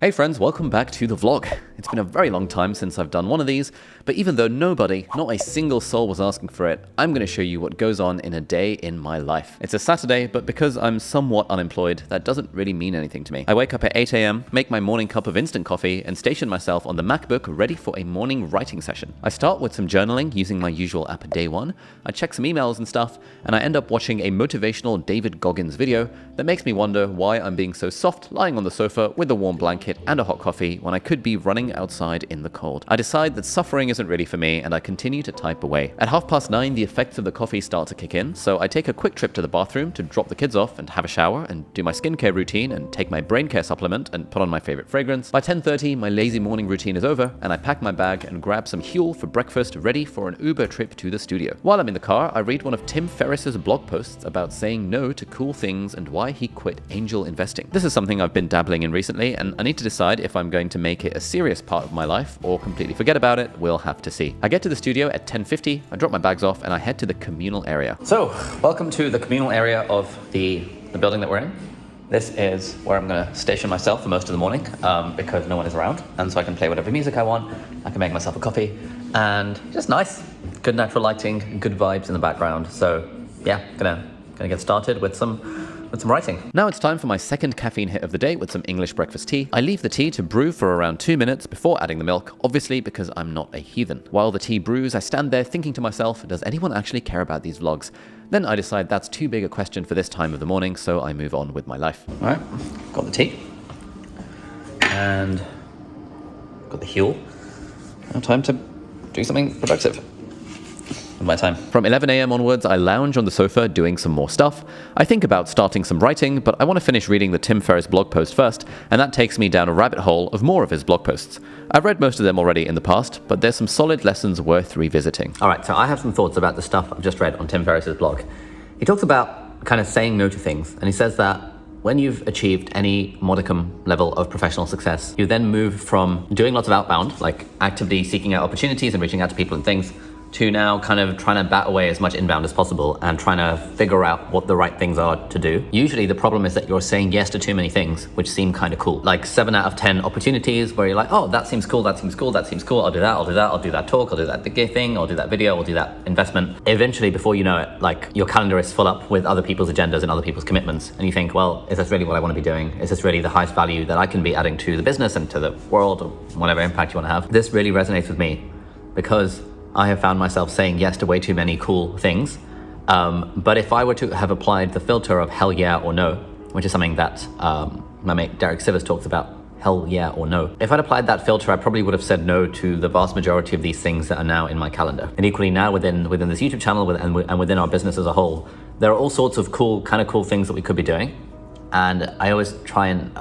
Hey friends, welcome back to the vlog. It's been a very long time since I've done one of these, but even though nobody, not a single soul was asking for it, I'm going to show you what goes on in a day in my life. It's a Saturday, but because I'm somewhat unemployed, that doesn't really mean anything to me. I wake up at 8 a.m., make my morning cup of instant coffee, and station myself on the MacBook ready for a morning writing session. I start with some journaling using my usual app Day One. I check some emails and stuff, and I end up watching a motivational David Goggins video that makes me wonder why I'm being so soft lying on the sofa with a warm blanket and a hot coffee when I could be running outside in the cold. I decide that suffering isn't really for me and I continue to type away. At 9:30, the effects of the coffee start to kick in, so I take a quick trip to the bathroom to drop the kids off and have a shower and do my skincare routine and take my brain care supplement and put on my favorite fragrance. By 10:30, my lazy morning routine is over and I pack my bag and grab some Huel for breakfast, ready for an Uber trip to the studio. While I'm in the car, I read one of Tim Ferriss's blog posts about saying no to cool things and why he quit angel investing. This is something I've been dabbling in recently, and I need to decide if I'm going to make it a serious part of my life or completely forget about it. We'll have to see. I get to the studio at 10:50, I drop my bags off, and I head to the communal area. So, welcome to the communal area of the building that we're in. This is where I'm going to station myself for most of the morning because no one is around, and so I can play whatever music I want. I can make myself a coffee, and just nice, good natural lighting, good vibes in the background. So, yeah, gonna get started with some writing. Now it's time for my second caffeine hit of the day with some English breakfast tea. I leave the tea to brew for around 2 minutes before adding the milk, obviously because I'm not a heathen. While the tea brews, I stand there thinking to myself, does anyone actually care about these vlogs? Then I decide that's too big a question for this time of the morning, so I move on with my life. All right, got the tea. And got the Huel. Now time to do something productive. My time. From 11 a.m. onwards, I lounge on the sofa doing some more stuff. I think about starting some writing, but I want to finish reading the Tim Ferriss blog post first, and that takes me down a rabbit hole of more of his blog posts. I've read most of them already in the past, but there's some solid lessons worth revisiting. All right, so I have some thoughts about the stuff I've just read on Tim Ferriss's blog. He talks about kind of saying no to things, and he says that when you've achieved any modicum level of professional success, you then move from doing lots of outbound, like actively seeking out opportunities and reaching out to people and things, to now kind of trying to bat away as much inbound as possible and trying to figure out what the right things are to do. Usually the problem is that you're saying yes to too many things, which seem kind of cool. Like 7 out of 10 opportunities where you're like, oh, that seems cool, that seems cool, that seems cool, I'll do that, I'll do that, I'll do that talk, I'll do that thing, I'll do that video, I'll do that investment. Eventually, before you know it, like your calendar is full up with other people's agendas and other people's commitments. And you think, well, is this really what I want to be doing? Is this really the highest value that I can be adding to the business and to the world or whatever impact you want to have? This really resonates with me because I have found myself saying yes to way too many cool things. But if I were to have applied the filter of hell yeah or no, which is something that my mate Derek Sivers talks about, hell yeah or no. If I'd applied that filter, I probably would have said no to the vast majority of these things that are now in my calendar. And equally now within this YouTube channel and within our business as a whole, there are all sorts of cool things that we could be doing. And I always try and,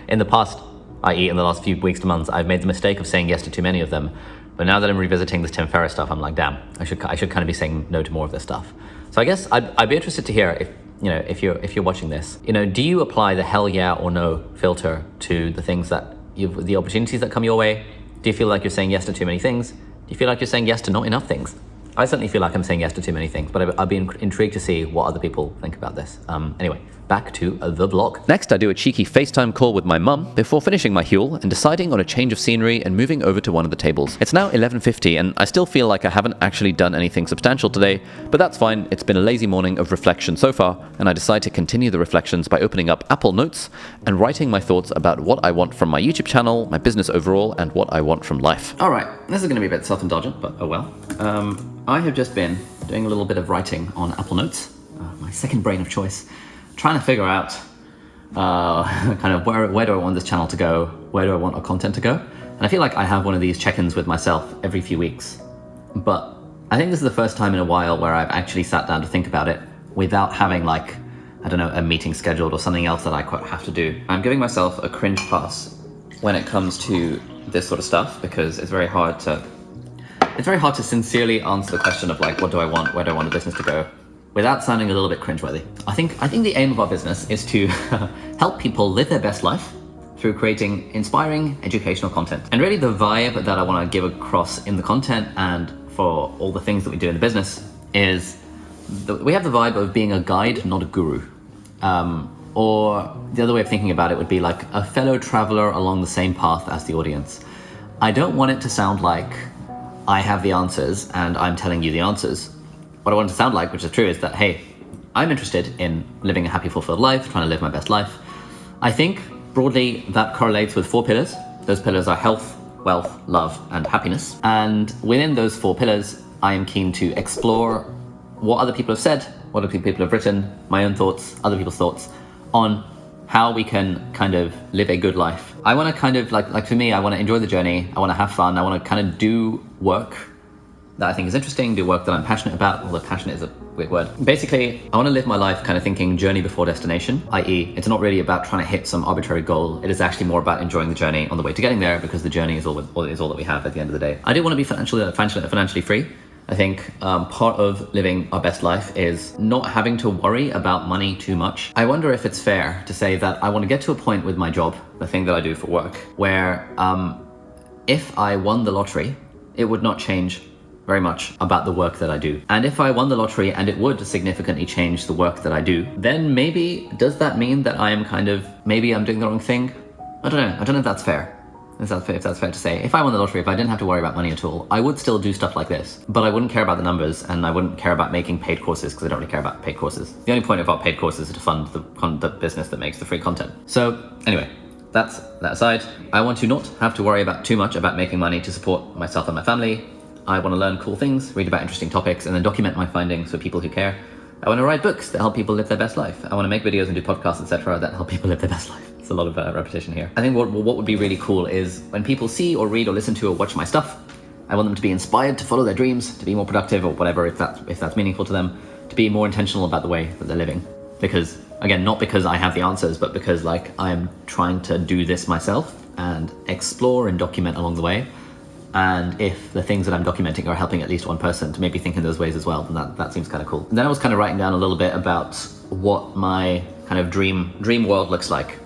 in the past, i.e. in the last few weeks to months, I've made the mistake of saying yes to too many of them. But now that I'm revisiting this Tim Ferriss stuff, I'm like, damn, I should kind of be saying no to more of this stuff. So I guess I'd be interested to hear if you're watching this, do you apply the hell yeah or no filter to the things that the opportunities that come your way? Do you feel like you're saying yes to too many things? Do you feel like you're saying yes to not enough things? I certainly feel like I'm saying yes to too many things, but I'd be intrigued to see what other people think about this. Anyway, back to the vlog. Next, I do a cheeky FaceTime call with my mum before finishing my Huel and deciding on a change of scenery and moving over to one of the tables. It's now 11:50 and I still feel like I haven't actually done anything substantial today, but that's fine. It's been a lazy morning of reflection so far, and I decide to continue the reflections by opening up Apple Notes and writing my thoughts about what I want from my YouTube channel, my business overall, and what I want from life. All right, this is going to be a bit self-indulgent, but oh well. I have just been doing a little bit of writing on Apple Notes, my second brain of choice, trying to figure out kind of where do I want this channel to go, where do I want our content to go. And I feel like I have one of these check-ins with myself every few weeks. But I think this is the first time in a while where I've actually sat down to think about it without having like, I don't know, a meeting scheduled or something else that I quite have to do. I'm giving myself a cringe pass when it comes to this sort of stuff because it's very hard to sincerely answer the question of like, what do I want, where do I want the business to go, without sounding a little bit cringeworthy. I think the aim of our business is to help people live their best life through creating inspiring educational content. And really the vibe that I want to give across in the content and for all the things that we do in the business is we have the vibe of being a guide, not a guru. Or the other way of thinking about it would be like a fellow traveler along the same path as the audience. I don't want it to sound like I have the answers and I'm telling you the answers. What I want it to sound like, which is true, is that, hey, I'm interested in living a happy, fulfilled life, trying to live my best life. I think broadly that correlates with 4 pillars. Those pillars are health, wealth, love, and happiness. And within those 4 pillars, I am keen to explore what other people have said, what other people have written, my own thoughts, other people's thoughts on how we can kind of live a good life. I want to kind of like for me, I want to enjoy the journey. I want to have fun. I want to kind of do work that I think is interesting, do work that I'm passionate about, although passionate is a weird word. Basically, I want to live my life kind of thinking journey before destination, i.e. it's not really about trying to hit some arbitrary goal. It is actually more about enjoying the journey on the way to getting there, because the journey is all that we have at the end of the day. I do want to be financially free. I think part of living our best life is not having to worry about money too much. I wonder if it's fair to say that I want to get to a point with my job, the thing that I do for work, where if I won the lottery, it would not change very much about the work that I do. And if I won the lottery and it would significantly change the work that I do, then maybe, does that mean that I am maybe I'm doing the wrong thing? I don't know if that's fair. If that's fair to say. If I won the lottery, if I didn't have to worry about money at all, I would still do stuff like this. But I wouldn't care about the numbers, and I wouldn't care about making paid courses, because I don't really care about paid courses. The only point about paid courses is to fund the business that makes the free content. So anyway, that's that aside. I want to not have to worry about too much about making money to support myself and my family. I want to learn cool things, read about interesting topics, and then document my findings for people who care. I want to write books that help people live their best life. I want to make videos and do podcasts, etc., that help people live their best life. It's a lot of repetition here. I think what would be really cool is when people see or read or listen to or watch my stuff, I want them to be inspired to follow their dreams, to be more productive or whatever, if that's meaningful to them, to be more intentional about the way that they're living. Because, again, not because I have the answers, but because I'm trying to do this myself and explore and document along the way. And if the things that I'm documenting are helping at least one person to maybe think in those ways as well, then that seems kind of cool. And then I was kind of writing down a little bit about what my kind of dream world looks like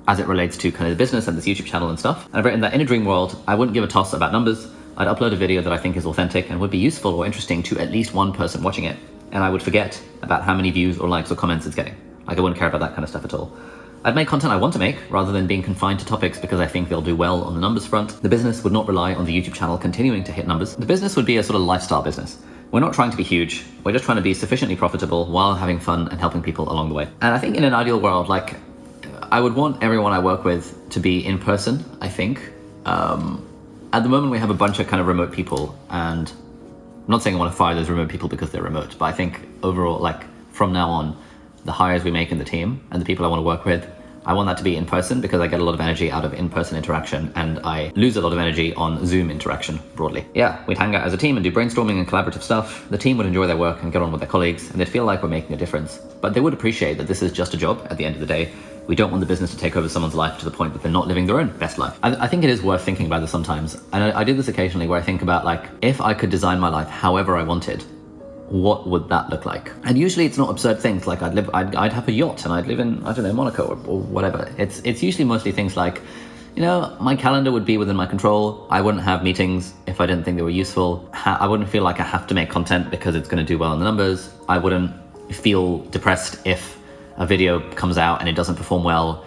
as it relates to kind of the business and this YouTube channel and stuff. And I've written that in a dream world, I wouldn't give a toss about numbers. I'd upload a video that I think is authentic and would be useful or interesting to at least one person watching it. And I would forget about how many views or likes or comments it's getting. I wouldn't care about that kind of stuff at all. I'd make content I want to make rather than being confined to topics because I think they'll do well on the numbers front. The business would not rely on the YouTube channel continuing to hit numbers. The business would be a sort of lifestyle business. We're not trying to be huge. We're just trying to be sufficiently profitable while having fun and helping people along the way. And I think in an ideal world, I would want everyone I work with to be in person, I think. At the moment, we have a bunch of kind of remote people, and I'm not saying I want to fire those remote people because they're remote, but I think overall, from now on, the hires we make in the team and the people I want to work with, I want that to be in person because I get a lot of energy out of in-person interaction and I lose a lot of energy on Zoom interaction broadly. Yeah, we'd hang out as a team and do brainstorming and collaborative stuff. The team would enjoy their work and get on with their colleagues, and they'd feel like we're making a difference. But they would appreciate that this is just a job at the end of the day. We don't want the business to take over someone's life to the point that they're not living their own best life. I think it is worth thinking about this sometimes. And I do this occasionally where I think about if I could design my life however I wanted, what would that look like? And usually it's not absurd things like I'd have a yacht and I'd live in, I don't know, Monaco or whatever. It's usually mostly things like, my calendar would be within my control. I wouldn't have meetings if I didn't think they were useful. I wouldn't feel like I have to make content because it's going to do well in the numbers. I wouldn't feel depressed if a video comes out and it doesn't perform well.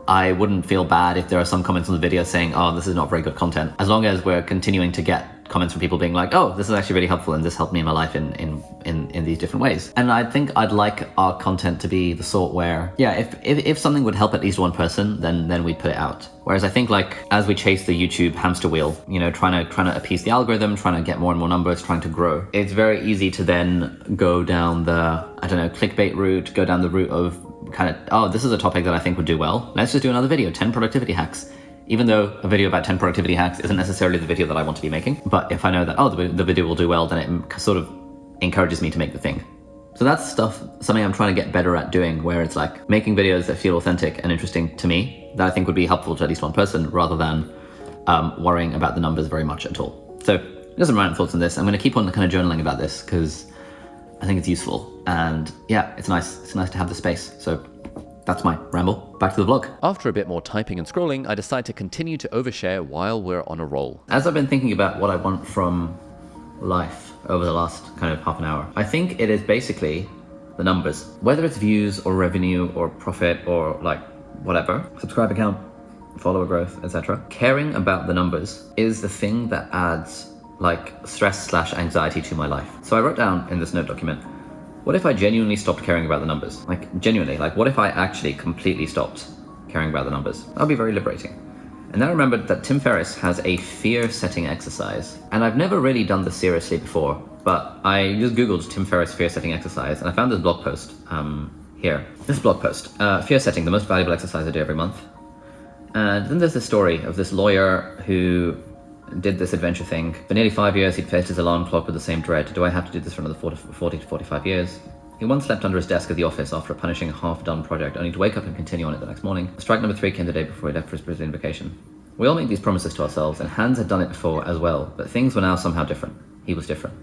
I wouldn't feel bad if there are some comments on the video saying, oh, this is not very good content. As long as we're continuing to get comments from people being like, oh, this is actually really helpful and this helped me in my life in these different ways. And I think I'd like our content to be the sort where, if something would help at least one person, then we'd put it out. Whereas I think as we chase the YouTube hamster wheel, trying to appease the algorithm, trying to get more and more numbers, trying to grow, it's very easy to then go down the, clickbait route, go down the route of this is a topic that I think would do well. Let's just do another video, 10 productivity hacks. Even though a video about 10 productivity hacks isn't necessarily the video that I want to be making. But if I know that, the video will do well, then it sort of encourages me to make the thing. So that's something I'm trying to get better at doing, where it's making videos that feel authentic and interesting to me, that I think would be helpful to at least one person, rather than worrying about the numbers very much at all. So just some random thoughts on this. I'm going to keep on kind of journaling about this because I think it's useful. And yeah, it's nice. It's nice to have the space. So that's my ramble. Back to the vlog. After a bit more typing and scrolling, I decide to continue to overshare while we're on a roll. As I've been thinking about what I want from life over the last kind of half an hour, I think it is basically the numbers. Whether it's views or revenue or profit or like whatever, subscriber count, follower growth, etc. Caring about the numbers is the thing that adds like stress/anxiety to my life. So I wrote down in this note document, what if I genuinely stopped caring about the numbers? Like genuinely, like what if I actually completely stopped caring about the numbers? That would be very liberating. And then I remembered that Tim Ferriss has a fear setting exercise. And I've never really done this seriously before, but I just Googled Tim Ferriss fear setting exercise and I found this blog post here. This blog post, fear setting, the most valuable exercise I do every month. And then there's this story of this lawyer who did this adventure thing. For nearly 5 years, he'd faced his alarm clock with the same dread. Do I have to do this for another 40 to 45 years? He once slept under his desk at the office after punishing a half-done project, only to wake up and continue on it the next morning. Strike number 3 came the day before he left for his Brazilian vacation. We all make these promises to ourselves, and Hans had done it before as well, but things were now somehow different. He was different.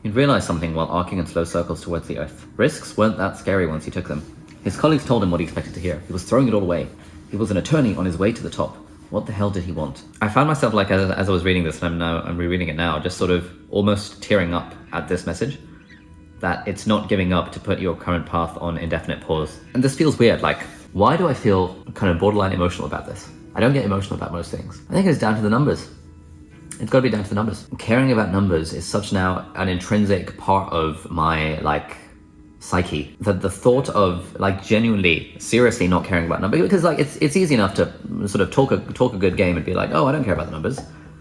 He'd realized something while arcing in slow circles towards the earth. Risks weren't that scary once he took them. His colleagues told him what he expected to hear. He was throwing it all away. He was an attorney on his way to the top. What the hell did he want? I found myself like, as I was reading this, and I'm rereading it now, just sort of almost tearing up at this message. That it's not giving up to put your current path on indefinite pause. And this feels weird, like, why do I feel kind of borderline emotional about this? I don't get emotional about most things. I think it's down to the numbers. It's gotta be down to the numbers. Caring about numbers is such now an intrinsic part of my, like, psyche, that the thought of like genuinely seriously not caring about numbers, because like it's easy enough to sort of talk a good game and be like, oh, I don't care about the numbers,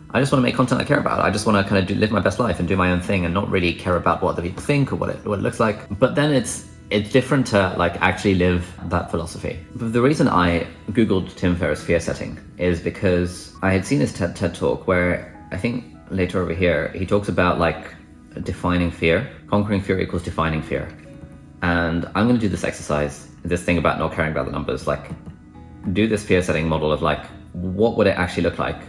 I just want to make content I care about, I just want to kind of live my best life and do my own thing and not really care about what other people think or what it looks like. But then it's different to like actually live that philosophy. But the reason I googled Tim Ferriss fear setting is because I had seen his TED talk where I think later over here he talks about like defining fear. Conquering fear equals defining fear. And I'm going to do this exercise, this thing about not caring about the numbers, like do this fear setting model of like, what would it actually look like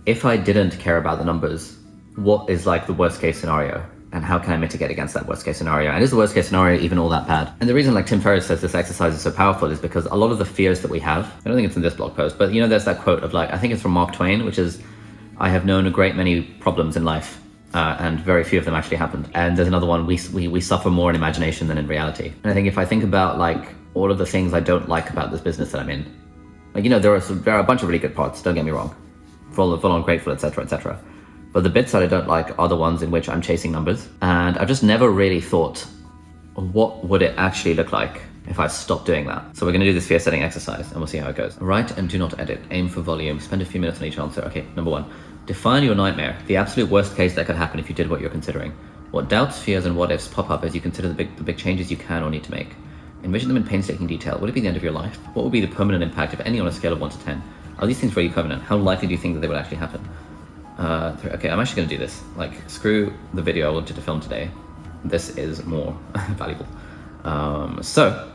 if I didn't care about the numbers? What is like the worst case scenario and how can I mitigate against that worst case scenario? And is the worst case scenario even all that bad? And the reason like Tim Ferriss says this exercise is so powerful is because a lot of the fears that we have, I don't think it's in this blog post, but you know, there's that quote of like, I think it's from Mark Twain, which is, I have known a great many problems in life. And very few of them actually happened. And there's another one, we suffer more in imagination than in reality. And I think if I think about like all of the things I don't like about this business that I'm in, like, you know, there are a bunch of really good parts, don't get me wrong, full on grateful, etc., etc. But the bits that I don't like are the ones in which I'm chasing numbers. And I've just never really thought, what would it actually look like if I stopped doing that? So we're going to do this fear setting exercise and we'll see how it goes. Write and do not edit. Aim for volume. Spend a few minutes on each answer. Okay, number 1. Define your nightmare, the absolute worst case that could happen if you did what you're considering. What doubts, fears, and what ifs pop up as you consider the big changes you can or need to make. Envision them in painstaking detail. Would it be the end of your life? What would be the permanent impact, if any, on a scale of 1 to 10? Are these things really permanent? How likely do you think that they would actually happen? Okay, I'm actually going to do this. Like, screw the video I wanted to film today. This is more valuable. So,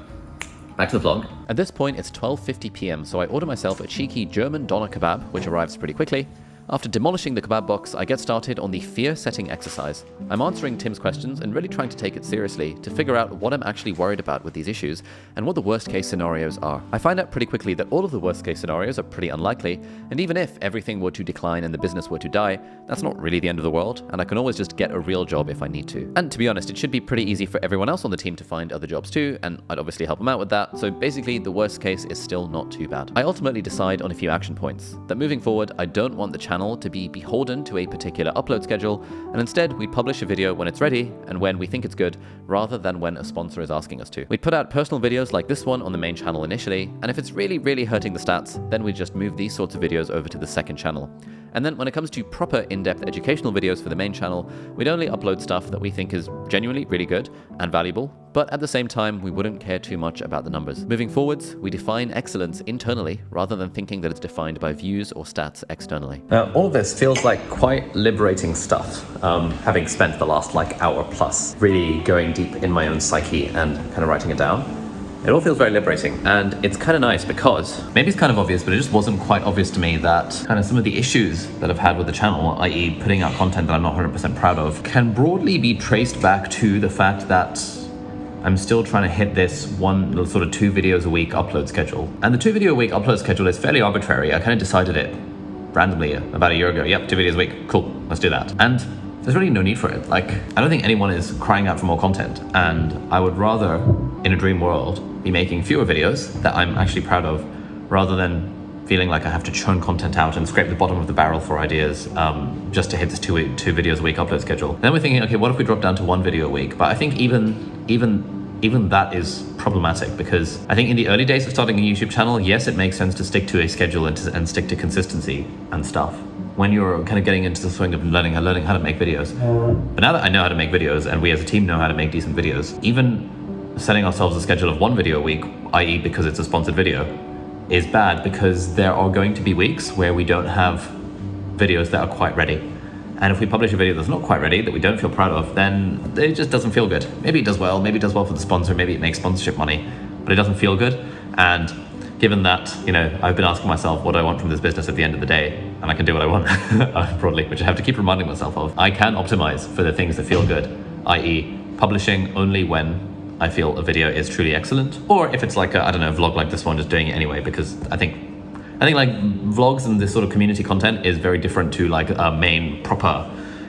back to the vlog. At this point, it's 12:50 p.m, so I order myself a cheeky German doner kebab, which arrives pretty quickly. After demolishing the kebab box, I get started on the fear-setting exercise. I'm answering Tim's questions and really trying to take it seriously to figure out what I'm actually worried about with these issues and what the worst-case scenarios are. I find out pretty quickly that all of the worst-case scenarios are pretty unlikely, and even if everything were to decline and the business were to die, that's not really the end of the world, and I can always just get a real job if I need to. And to be honest, it should be pretty easy for everyone else on the team to find other jobs too, and I'd obviously help them out with that, so basically the worst case is still not too bad. I ultimately decide on a few action points. That moving forward, I don't want the channel to be beholden to a particular upload schedule, and instead we publish a video when it's ready and when we think it's good, rather than when a sponsor is asking us to. We'd put out personal videos like this one on the main channel initially, and if it's really hurting the stats, then we just move these sorts of videos over to the second channel. And then when it comes to proper in-depth educational videos for the main channel, we'd only upload stuff that we think is genuinely really good and valuable, but at the same time, we wouldn't care too much about the numbers. Moving forwards, we define excellence internally rather than thinking that it's defined by views or stats externally. Now, all of this feels like quite liberating stuff, having spent the last hour plus really going deep in my own psyche and kind of writing it down. It all feels very liberating, and it's kind of nice because maybe it's kind of obvious, but it just wasn't quite obvious to me that kind of some of the issues that I've had with the channel, i.e. putting out content that I'm not 100% proud of, can broadly be traced back to the fact that I'm still trying to hit this one sort of 2 videos a week upload schedule. And the 2 video a week upload schedule is fairly arbitrary. I kind of decided it randomly about a year ago. Yep, 2 videos a week, cool, let's do that. And there's really no need for it. Like, I don't think anyone is crying out for more content, and I would rather, in a dream world, be making fewer videos that I'm actually proud of, rather than feeling like I have to churn content out and scrape the bottom of the barrel for ideas just to hit this two videos a week upload schedule. And then we're thinking, okay, what if we drop down to 1 video a week? But I think even that is problematic, because I think in the early days of starting a YouTube channel, yes, it makes sense to stick to a schedule and stick to consistency and stuff when you're kind of getting into the swing of learning how to make videos. But now that I know how to make videos, and we as a team know how to make decent videos, even setting ourselves a schedule of 1 video a week, i.e. because it's a sponsored video, is bad, because there are going to be weeks where we don't have videos that are quite ready. And if we publish a video that's not quite ready, that we don't feel proud of, then it just doesn't feel good. Maybe it does well for the sponsor, maybe it makes sponsorship money, but it doesn't feel good. And given that, I've been asking myself what I want from this business at the end of the day, and I can do what I want broadly, which I have to keep reminding myself of. I can optimize for the things that feel good, i.e. publishing only when I feel a video is truly excellent, or if it's like a vlog like this one, just doing it anyway, because I think like vlogs and this sort of community content is very different to like a main proper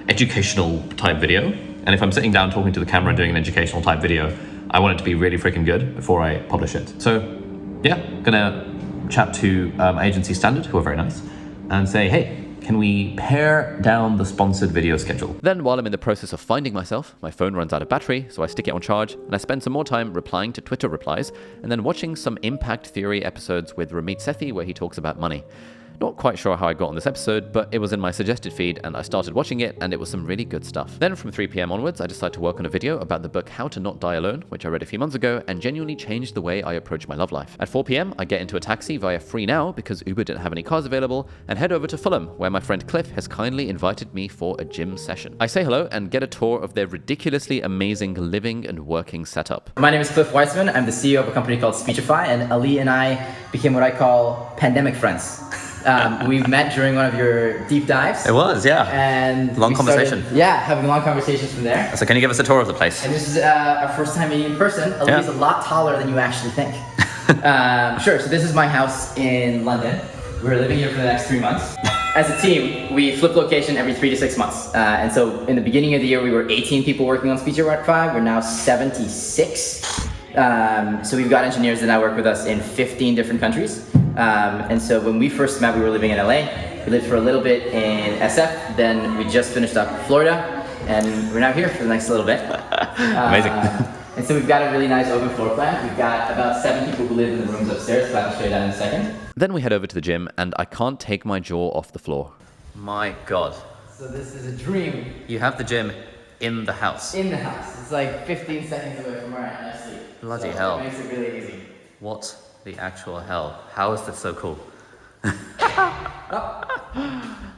educational type video. And if I'm sitting down talking to the camera and doing an educational type video, I want it to be really freaking good before I publish it. So yeah, gonna chat to Agency Standard, who are very nice, and say, hey, can we pare down the sponsored video schedule? Then while I'm in the process of finding myself, my phone runs out of battery, so I stick it on charge, and I spend some more time replying to Twitter replies, and then watching some Impact Theory episodes with Ramit Sethi where he talks about money. Not quite sure how I got on this episode, but it was in my suggested feed and I started watching it, and it was some really good stuff. Then from 3 p.m. onwards, I decided to work on a video about the book How to Not Die Alone, which I read a few months ago and genuinely changed the way I approach my love life. At 4 p.m, I get into a taxi via Free Now because Uber didn't have any cars available, and head over to Fulham, where my friend Cliff has kindly invited me for a gym session. I say hello and get a tour of their ridiculously amazing living and working setup. My name is Cliff Weissman. I'm the CEO of a company called Speechify, and Ali and I became what I call pandemic friends. We met during one of your deep dives. It was, yeah. And long conversation. Having long conversations from there. So can you give us a tour of the place? And this is our first time meeting in person. Ali is a lot taller than you actually think. Sure, so this is my house in London. We're living here for the next 3 months. As a team, we flip location every 3 to 6 months. And so in the beginning of the year, we were 18 people working on Speechify. We're now 76. So we've got engineers that now work with us in 15 different countries. And so when we first met, we were living in LA. We lived for a little bit in SF, then we just finished up Florida, and we're now here for the next little bit. Amazing. And so we've got a really nice open floor plan. We've got about 7 people who live in the rooms upstairs, so I'll show you that in a second. Then we head over to the gym, and I can't take my jaw off the floor. My God. So this is a dream. You have the gym in the house. In the house. It's like 15 seconds away from where I sleep. Bloody hell. It makes it really easy. What the actual hell? How is this so cool? This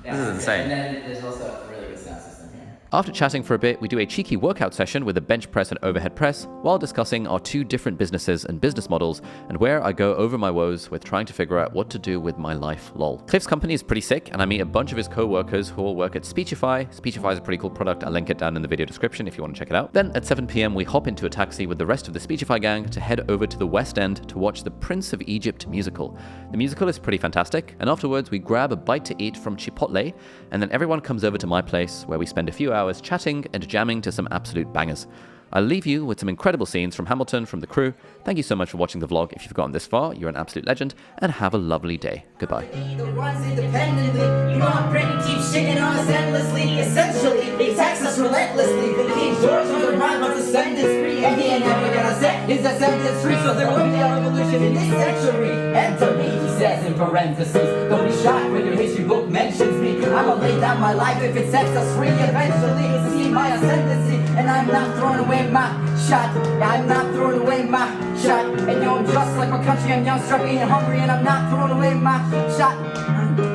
is insane. And then there's also a really good sound system here. After chatting for a bit, we do a cheeky workout session with a bench press and overhead press while discussing our 2 different businesses and business models, and where I go over my woes with trying to figure out what to do with my life, lol. Cliff's company is pretty sick, and I meet a bunch of his co-workers who all work at Speechify. Speechify is a pretty cool product. I'll link it down in the video description if you want to check it out. Then at 7 p.m, we hop into a taxi with the rest of the Speechify gang to head over to the West End to watch the Prince of Egypt musical. The musical is pretty fantastic, and afterwards we grab a bite to eat from Chipotle, and then everyone comes over to my place where we spend a few hours chatting and jamming to some absolute bangers. I'll leave you with some incredible scenes from Hamilton from the crew. Thank you so much for watching the vlog. If you've gotten this far, you're an absolute legend, and have a lovely day. Goodbye. The runs independently, you know I'm ready to keep shitting on us endlessly. Essentially, they tax us relentlessly. King George on the rhyme of ascendant spree, and he ain't never gonna set his ascendance free. So there will be a revolution in this century. Enter me, he says in parentheses. Don't be shocked when your history book mentions me. I'ma lay down my life if it sets us free. Eventually, see my ascendancy, and I'm not throwing away my shot. I'm not throwing away my shot. And yo, I'm just like my country, I'm young, struggling and hungry, and I'm not throwing away my shot.